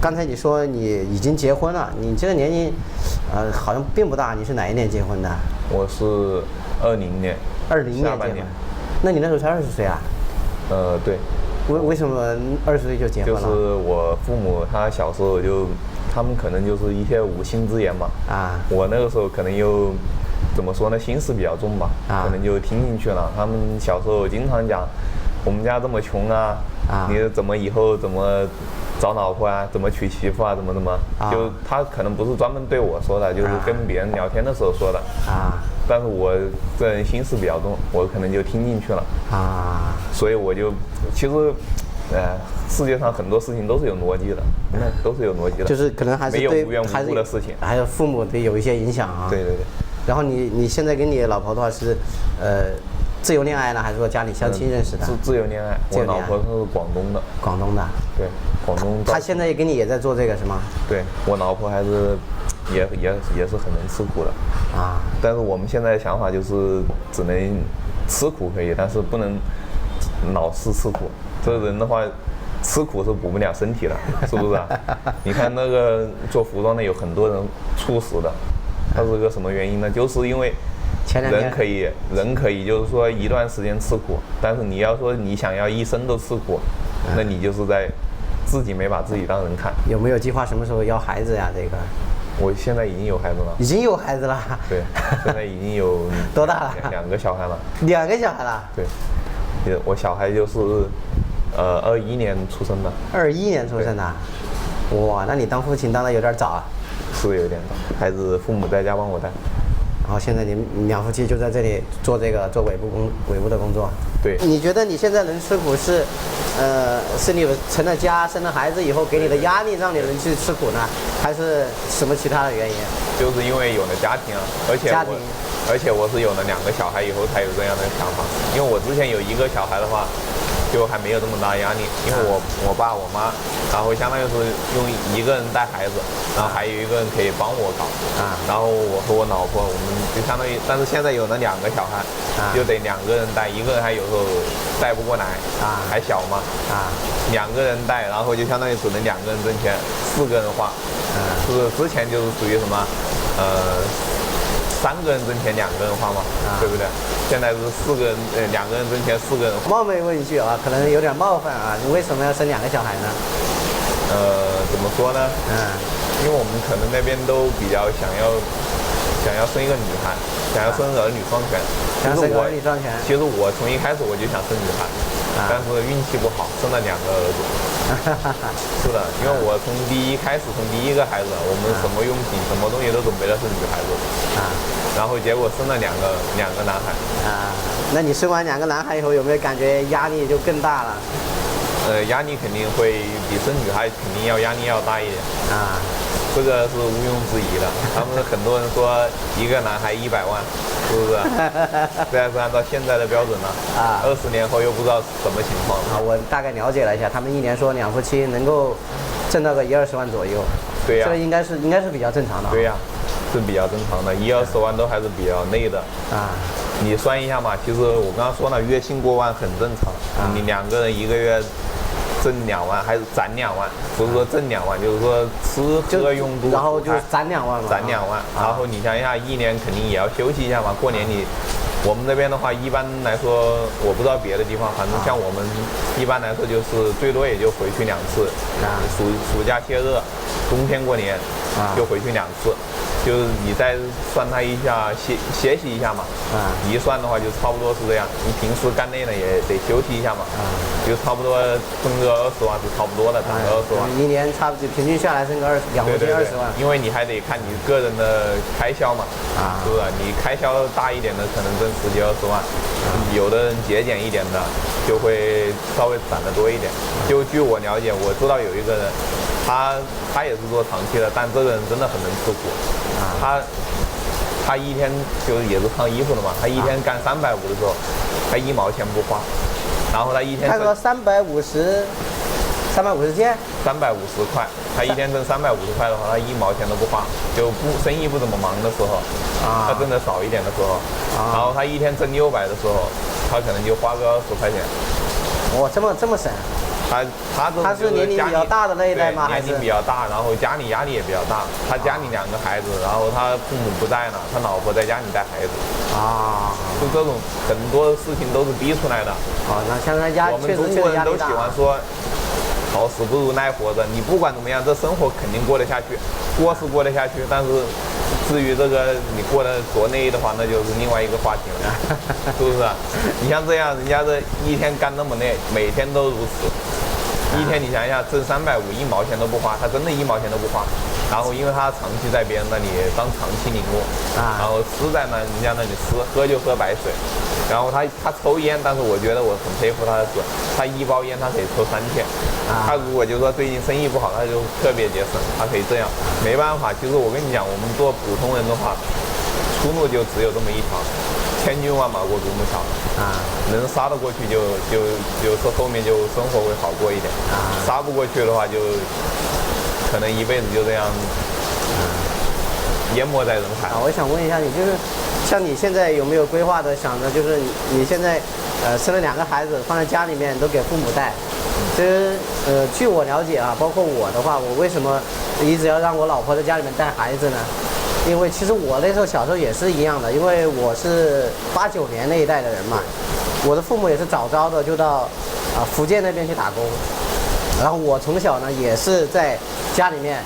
刚才你说你已经结婚了，你这个年龄，好像并不大。你是哪一年结婚的？我是20年。20年结婚。那你那时候才20岁啊？对。为什么20岁就结婚了？就是我父母他小时候他们可能就是一些无心之言嘛。啊。我那个时候可能又怎么说呢，心思比较重吧。啊。可能就听进去了。他们小时候经常讲，我们家这么穷啊，你怎么以后怎么找老婆啊，怎么娶媳妇啊，怎么，就他可能不是专门对我说的，就是跟别人聊天的时候说的。啊。但是我这人心思比较重，我可能就听进去了。啊。所以我就其实，世界上很多事情都是有逻辑的，那都是有逻辑的。就是可能还是没有无缘无故的事情，还有父母对有一些影响啊。对对对。然后你现在跟你老婆的话是，自由恋爱呢，还是说家里相亲认识的？自由恋爱。我老婆是广东的。广东的。对，广东。她现在跟你也在做这个是吗？对，我老婆还是也是很能吃苦的。啊。但是我们现在的想法就是只能吃苦可以，但是不能老是吃苦。这个人的话，吃苦是补不了身体的，是不是啊？你看那个做服装的有很多人猝死的，它是个什么原因呢？就是因为人可以就是说一段时间吃苦，但是你要说你想要一生都吃苦，那你就是在自己没把自己当人看。有没有计划什么时候要孩子呀？这个我现在已经有孩子了。已经有孩子了？对，现在已经有多大了？2个小孩了。2个小孩了？对，我小孩就是21年出生的。21年出生的？哇，那你当父亲当的有点早啊。是有点早，孩子父母在家帮我带。然后现在你们两夫妻就在这里做尾部的工作。对。你觉得你现在能吃苦是你成了家生了孩子以后给你的压力让你能去吃苦呢，还是什么其他的原因？就是因为有了家庭啊，而且我是有了2个小孩以后才有这样的想法。因为我之前有1个小孩的话，就还没有这么大压力，因为我爸我妈，然后相当于是用1个人带孩子，然后还有1个人可以帮我搞。啊。然后我和我老婆，我们就相当于，但是现在有了2个小孩，就得2个人带，1个人还有时候带不过来。啊。还小嘛。啊。2个人带，然后就相当于只能2个人挣钱，4个人花。是之前就是属于什么，3个人挣钱2个人花嘛，对不对？现在是2个人，2个人挣钱4个人花。冒昧问一句啊，可能有点冒犯啊，你为什么要生2个小孩呢？怎么说呢？因为我们可能那边都比较想要生一个女孩，想要生儿女双全。想生儿女双全。其实我从一开始我就想生女孩，但是运气不好，生了2个儿子。是的，因为我从第1个孩子，我们什么用品、什么东西都准备的是女孩子。啊。然后结果生了2个男孩。啊。那你生完2个男孩以后，有没有感觉压力就更大了？压力肯定会比生女孩肯定压力要大一点。啊。这个是毋庸置疑的。他们很多人说1个男孩100万，是不是？这还是按照现在的标准呢。啊。20年后又不知道什么情况。啊，我大概了解了一下，他们1年说2夫妻能够挣到个10-20万左右。对呀。这个应该是比较正常的。对呀，是比较正常的，10-20万都还是比较累的。啊。你算一下嘛，其实我刚刚说了，月薪过万很正常。你2个人1个月挣2万，还是攒2万，不是说挣2万，就是说吃喝用度，然后就攒2万嘛。攒2万，然后你想一下，1年肯定也要休息一下嘛。过年我们这边的话，一般来说，我不知道别的地方，反正像我们一般来说就是最多也就回去2次。啊。暑假歇热，冬天过年，就回去2次。就是你再算它一下歇息一下嘛，一算的话就差不多是这样。你平时干累了也得休息一下嘛，就差不多挣个20万是差不多的，挣个20万。1年差不多平均下来挣个2夫妻20万。因为你还得看你个人的开销嘛，是不是？你开销大一点的可能挣10几20万，有的人节俭一点的就会稍微攒得多一点。就据我了解，我知道有一个人，他也是做长期的，但这个人真的很能吃苦。他一天就是也是烫衣服的嘛，他一天干350的时候，他1毛钱不花，然后他一天他说350件，350块，他一天挣350块的话，他1毛钱都不花，就生意不怎么忙的时候，他挣的少一点的时候，然后他一天挣600的时候，他可能就花个20块钱。哇，这么省。他是年龄比较大的那一代吗？年龄比较大，然后家里压力也比较大。他家里2个孩子，然后他父母不在了，他老婆在家里带孩子。就这种很多事情都是逼出来的。那现在我们中国人都喜欢说，好死不如赖活着。你不管怎么样，这生活肯定过得下去，过是过得下去，但是至于这个你过得多累的话，那就是另外一个话题了，是不是？你像这样，人家这一天干那么累，每天都如此，一天你想一下，挣350，1毛钱都不花，他真的1毛钱都不花。然后因为他长期在别人那里当长期领工，然后吃在人家那里吃，喝就喝白水。然后他抽烟，但是我觉得我很佩服他的是，他1包烟他可以抽3天。他如果就说最近生意不好，他就特别节省，他可以这样。没办法，其实我跟你讲，我们做普通人的话，出路就只有这么一条，千军万马过独木桥。能杀得过去就是后面就生活会好过一点。杀不过去的话，就可能一辈子就这样淹没在人海。我想问一下你，就是像你现在有没有规划的想着，就是你现在生了2个孩子放在家里面都给父母带？其实据我了解包括我的话，我为什么一直要让我老婆在家里面带孩子呢？因为其实我那时候小时候也是一样的，因为我是89年那一代的人嘛，我的父母也是早早的就到福建那边去打工，然后我从小呢也是在家里面，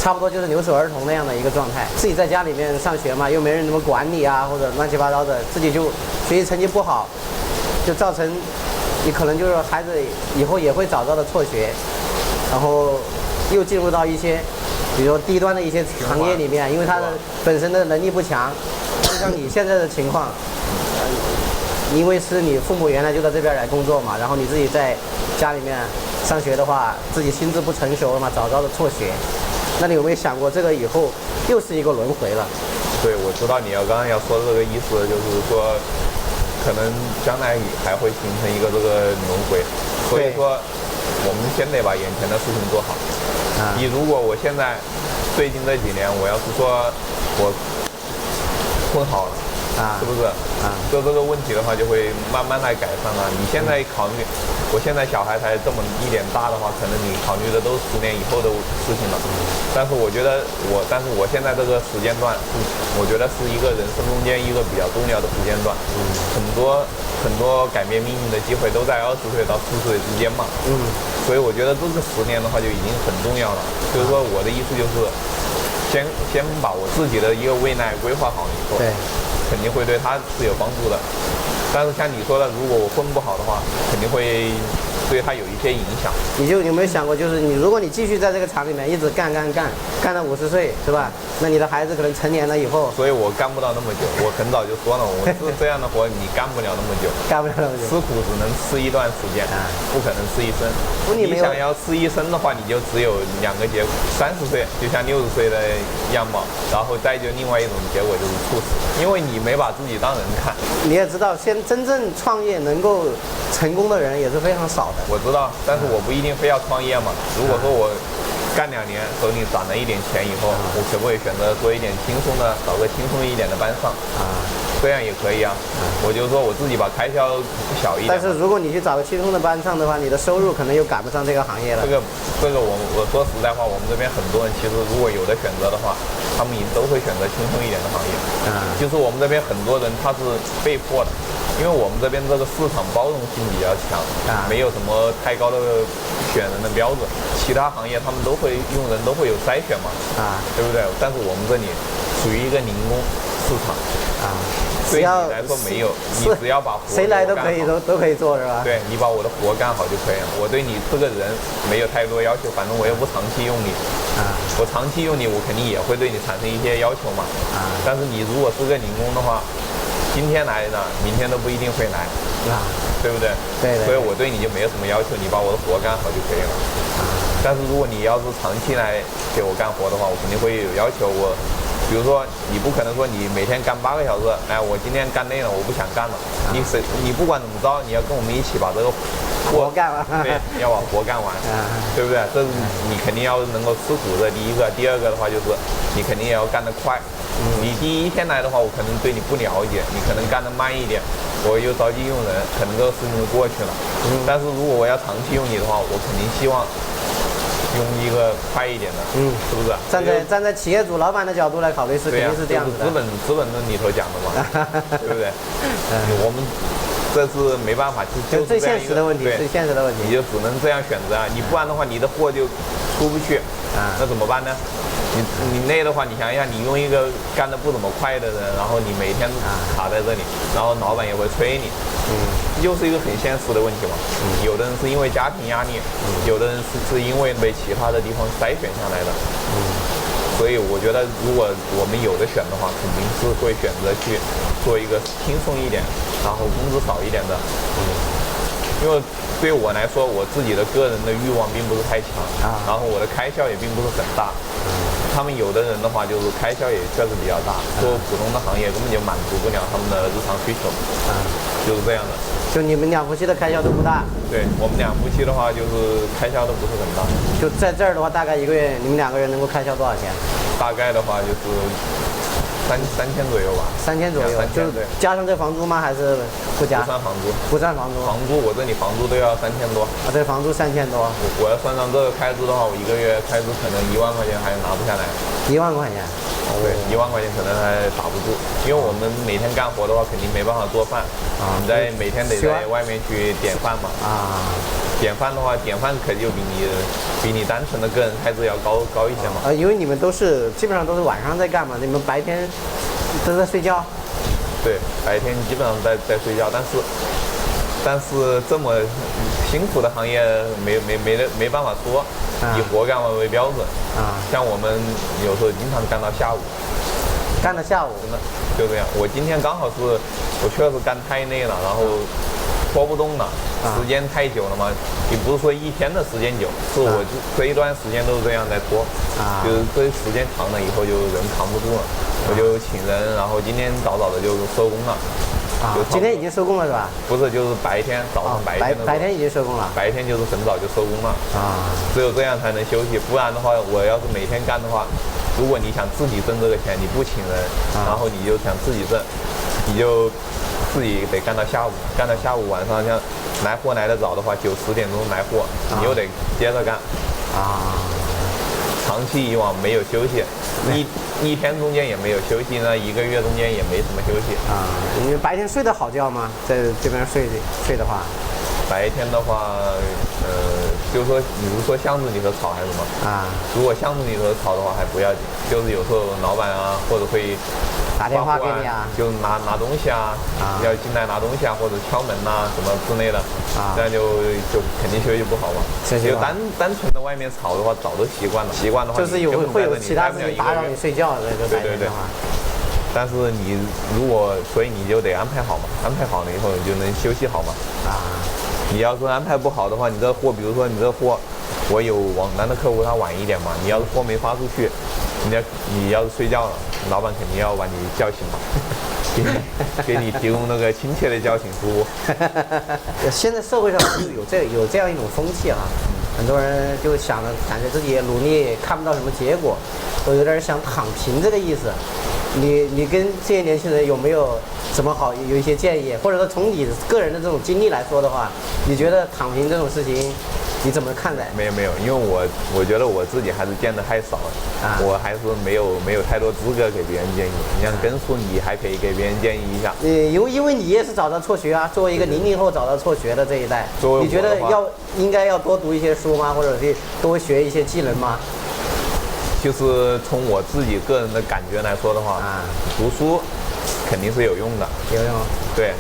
差不多就是留守儿童那样的一个状态，自己在家里面上学嘛，又没人怎么管你或者乱七八糟的，自己就学习成绩不好，就造成你可能就是孩子以后也会早早的辍学，然后又进入到一些比如说低端的一些行业里面，因为他的本身的能力不强，就像你现在的情况，因为是你父母原来就在这边来工作嘛，然后你自己在家里面上学的话，自己心智不成熟了嘛，早早的辍学，那你有没有想过这个以后又是一个轮回了？对，我知道你刚刚要说的这个意思，就是说可能将来还会形成一个这个轮回，所以说我们先得把眼前的事情做好。你如果我现在最近这几年，我要是说我混好了，是不是？就这个问题的话，就会慢慢来改善了。你现在考虑，我现在小孩才这么一点大的话，可能你考虑的都10年以后的事情了。但是我觉得但是我现在这个时间段，我觉得是一个人生中间一个比较重要的时间段。很多改变命运的机会都在20岁到40岁之间嘛。所以我觉得这个10年的话就已经很重要了。就是说我的意思就是，先把我自己的一个未来规划好以后，肯定会对他是有帮助的。但是像你说的，如果我混不好的话，肯定会对他有一些影响。你有没有想过，就是如果你继续在这个厂里面一直干到50岁，是吧？那你的孩子可能成年了以后，所以我干不到那么久。我很早就说了，我是这样的活，你干不了那么久，干不了那么久，吃苦只能吃一段时间，不可能吃一生。你想要吃一生的话，你就只有2个结果：30岁就像60岁的样貌，然后再就另外一种结果就是猝死，因为你没把自己当人看。你也知道，真正创业能够成功的人也是非常少的。我知道，但是我不一定非要创业嘛。如果说我干2年，手里攒了一点钱以后，我可不可以选择做一点轻松的，找个轻松一点的班上？这样也可以啊。我就说我自己把开销小一点。但是如果你去找个轻松的班上的话，你的收入可能又赶不上这个行业了。这个我说实在话，我们这边很多人其实如果有的选择的话，他们也都会选择轻松一点的行业。就是我们这边很多人他是被迫的，因为我们这边这个市场包容性比较强，没有什么太高的选人的标准。其他行业他们都会用人都会有筛选嘛，对不对？但是我们这里属于一个零工市场，对你来说没有，你只要把活谁来都可以都可以做是吧？对，你把我的活干好就可以了。我对你这个人没有太多要求，反正我又不长期用你，我长期用你，我肯定也会对你产生一些要求嘛。但是你如果是个零工的话，今天来呢，明天都不一定会来，对不对？对。所以我对你就没有什么要求，你把我的活干好就可以了。但是如果你要是长期来给我干活的话，我肯定会有要求。比比如说你不可能说你每天干8个小时，哎，我今天干累了，我不想干了。你不管怎么着，你要跟我们一起把这个活干完，对，要把活干完，对不对？这是你肯定要能够吃苦，这第一个。第二个的话就是你肯定也要干得快。你第一天来的话，我可能对你不了解，你可能干得慢一点，我又着急用人，可能这个事情就过去了。但是如果我要长期用你的话，我肯定希望用一个快一点的，是不是？站在企业主老板的角度来考虑是肯定是这样子的。资本论里头讲的嘛，对不对？我们这是没办法，就最现实的问题，最现实的问题，你就只能这样选择啊！你不然的话，你的货就出不去，那怎么办呢？你累的话，你想一下，你用一个干得不怎么快的人，然后你每天卡在这里，然后老板也会催你，这就是一个很现实的问题嘛。有的人是因为家庭压力，有的人是因为被其他的地方筛选下来的。所以我觉得，如果我们有的选的话，肯定是会选择去做一个轻松一点，然后工资少一点的。因为对我来说，我自己的个人的欲望并不是太强，然后我的开销也并不是很大。他们有的人的话，就是开销也确实比较大，做普通的行业根本就满足不了他们的日常需求，就是这样的。就你们2夫妻的开销都不大？对，我们2夫妻的话，就是开销都不是很大。就在这儿的话，大概一个月你们2个人能够开销多少钱？大概的话就是3000左右吧。3000左右，就加上这房租吗？还是不加？不算房租。不算房租。房租我这里房租都要3000多。啊，对，房租3000多。我要算上这个开支的话，我一个月开支可能1万块钱还拿不下来。1万块钱？对，1万块钱可能还打不住，因为我们每天干活的话，肯定没办法做饭。你每天得在外面去点饭嘛。点饭的话，点饭肯定就比你单纯的个人开支要高一些嘛。因为你们基本上都是晚上在干嘛？你们白天都在睡觉？对，白天基本上在睡觉，但是这么辛苦的行业没办法说，以活干完为标准。像我们有时候经常干到下午。干到下午？真的就这样。我今天刚好是，我确实干太累了，然后拖不动了，时间太久了嘛。也不是说一天的时间久，是我这一段时间都是这样在拖。就是这时间长了以后，就人扛不住了，我就请人，然后今天早早的就收工了。今天已经收工了是吧？不是，就是白天早上白天已经收工了。白天就是很早就收工了。只有这样才能休息，不然的话，我要是每天干的话，如果你想自己挣这个钱，你不请人，然后你就想自己挣，你就自己得干到下午，晚上像来货来得早的话，9、10点钟来货，你又得接着干。长期以往没有休息，一天中间也没有休息，那1个月中间也没什么休息。你白天睡得好觉吗？在这边睡的话？白天的话，就是说，你是说巷子里头吵还是什么？如果巷子里头吵的话还不要紧，就是有时候老板或者会打电话给你就拿东西要进来拿东西或者敲门什么之类的，这样就肯定休息不好嘛。就单纯的外面吵的话，早都习惯了。习惯的话，就是会有其他事情打扰你睡觉的，就白天的话。但是你如果，所以你就得安排好嘛，安排好了以后你就能休息好嘛。你要是安排不好的话，你这货，比如说你这货，我有网单的客户他晚一点嘛，你要是货没发出去，你要是睡觉了，老板肯定要把你叫醒嘛，给你提供那个亲切的叫醒服务。现在社会上就有这样一种风气很多人就感觉自己努力看不到什么结果，都有点想躺平这个意思。你跟这些年轻人有没有什么有一些建议，或者说从你个人的这种经历来说的话，你觉得躺平这种事情你怎么看待？没有，因为我觉得我自己还是见得太少了，我还是没有太多资格给别人建议。你像根叔，你还可以给别人建议一下。因为你也是早早辍学作为一个00后早早辍学的这一代，你觉得应该要多读一些书吗？或者是多学一些技能吗？就是从我自己个人的感觉来说的话，读书肯定是有用的，有用。对，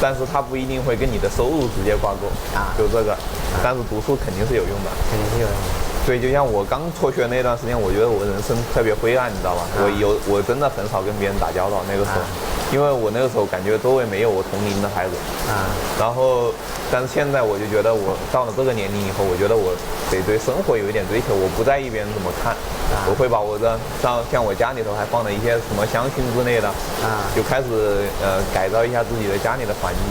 但是它不一定会跟你的收入直接挂钩就这个。但是读书肯定是有用的，肯定是有用的。对，就像我刚辍学那段时间，我觉得我人生特别灰暗，你知道吧？我真的很少跟别人打交道那个时候，因为我那个时候感觉周围没有我同龄的孩子然后，但是现在我就觉得我到了这个年龄以后，我觉得我得对生活有一点追求，我不在意别人怎么看，我会把我的像我家里头还放了一些什么香薰之类的就开始改造一下自己的家里的环境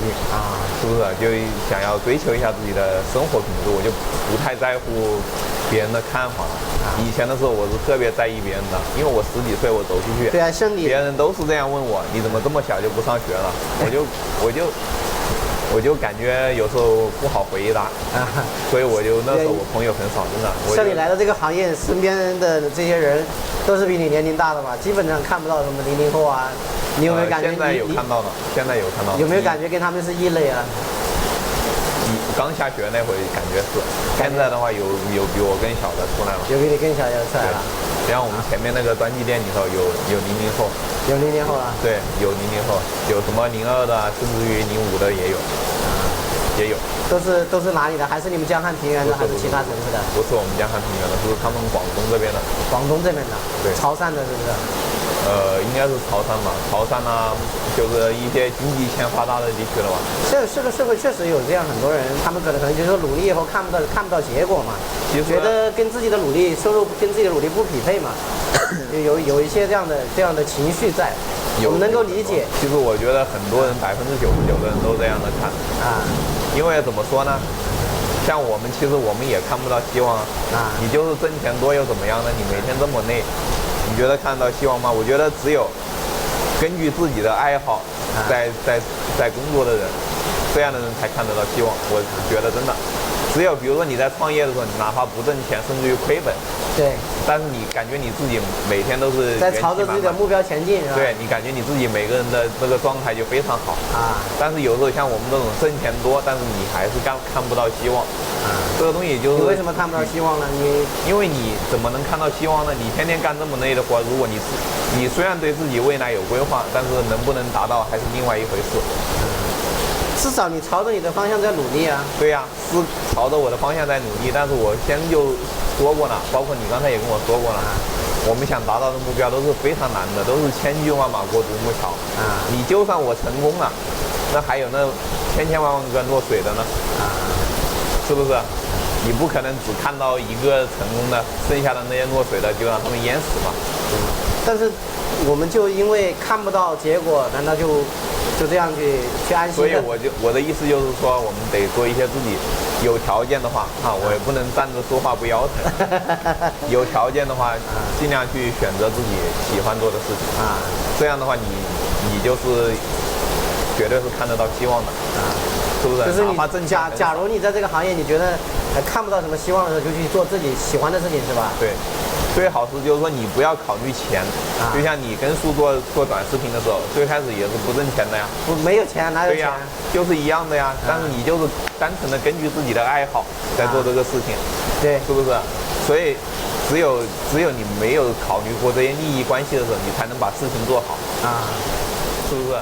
是不是？就想要追求一下自己的生活品质，我就不太在乎别人的看法了。以前的时候我是特别在意别人的，因为我10几岁我走出去，对啊，别人都是这样问我，你怎么这么小就不上学了？我就感觉有时候不好回答所以那时候我朋友很少，真的。像你来到这个行业，身边的这些人都是比你年龄大的吧？基本上看不到什么00后啊。你有没有感觉？现在有看到了，现在有看到了。有没有感觉跟他们是异类啊？你刚下学那会感觉是，现在的话有比我更小的出来了。有比你更小的出来了。然后我们前面那个专辑店里头有00后。有00后啊？对，有00后，有什么02的，甚至于05的也有。也有。都是哪里的？还是你们江汉平原的，还是其他城市的？不是我们江汉平原的，是他们广东这边的。广东这边的。对。潮汕的是不是？应该是潮汕吧，潮汕啊，就是一些经济欠发达的地区了吧。这个社会确实有这样很多人，他们可能就是说努力以后看不到结果嘛，觉得跟自己的努力收入跟自己的努力不匹配嘛，有一些这样的情绪在，我们能够理解。其实我觉得很多人99%的人都这样的看因为怎么说呢？像我们其实我们也看不到希望你就是挣钱多又怎么样呢？你每天这么累。你觉得看到希望吗？我觉得只有根据自己的爱好在工作的人，这样的人才看得到希望。我觉得真的，只有比如说你在创业的时候，你哪怕不挣钱，甚至于亏本，对，但是你感觉你自己每天都是在朝着自己的目标前进，是吧？对，你感觉你自己每个人的这个状态就非常好但是有时候像我们这种挣钱多，但是你还是看不到希望这个东西就是。你为什么看不到希望呢？因为你怎么能看到希望呢？你天天干这么累的活，如果你虽然对自己未来有规划，但是能不能达到还是另外一回事。至少你朝着你的方向在努力啊。对呀，是朝着我的方向在努力，但是我先就说过了，包括你刚才也跟我说过了我们想达到的目标都是非常难的，都是千军万马过独木桥你就算我成功了，那还有那千万个落水的呢是不是？你不可能只看到一个成功的，剩下的那些落水的就让他们淹死嘛。但是我们就因为看不到结果，难道就这样去安心？所以我的意思就是说，我们得做一些自己有条件的话我也不能站着说话不腰疼。有条件的话，尽量去选择自己喜欢做的事情这样的话你就是绝对是看得到希望的是不是？就是假如你在这个行业，你觉得看不到什么希望的时候，就去做自己喜欢的事情，是吧？对，最好是就是说你不要考虑钱就像你跟叔做短视频的时候，最开始也是不挣钱的呀。没有钱哪有钱？就是一样的呀。但是你就是单纯的根据自己的爱好在做这个事情，对，是不是？所以只有你没有考虑过这些利益关系的时候，你才能把事情做好是不是？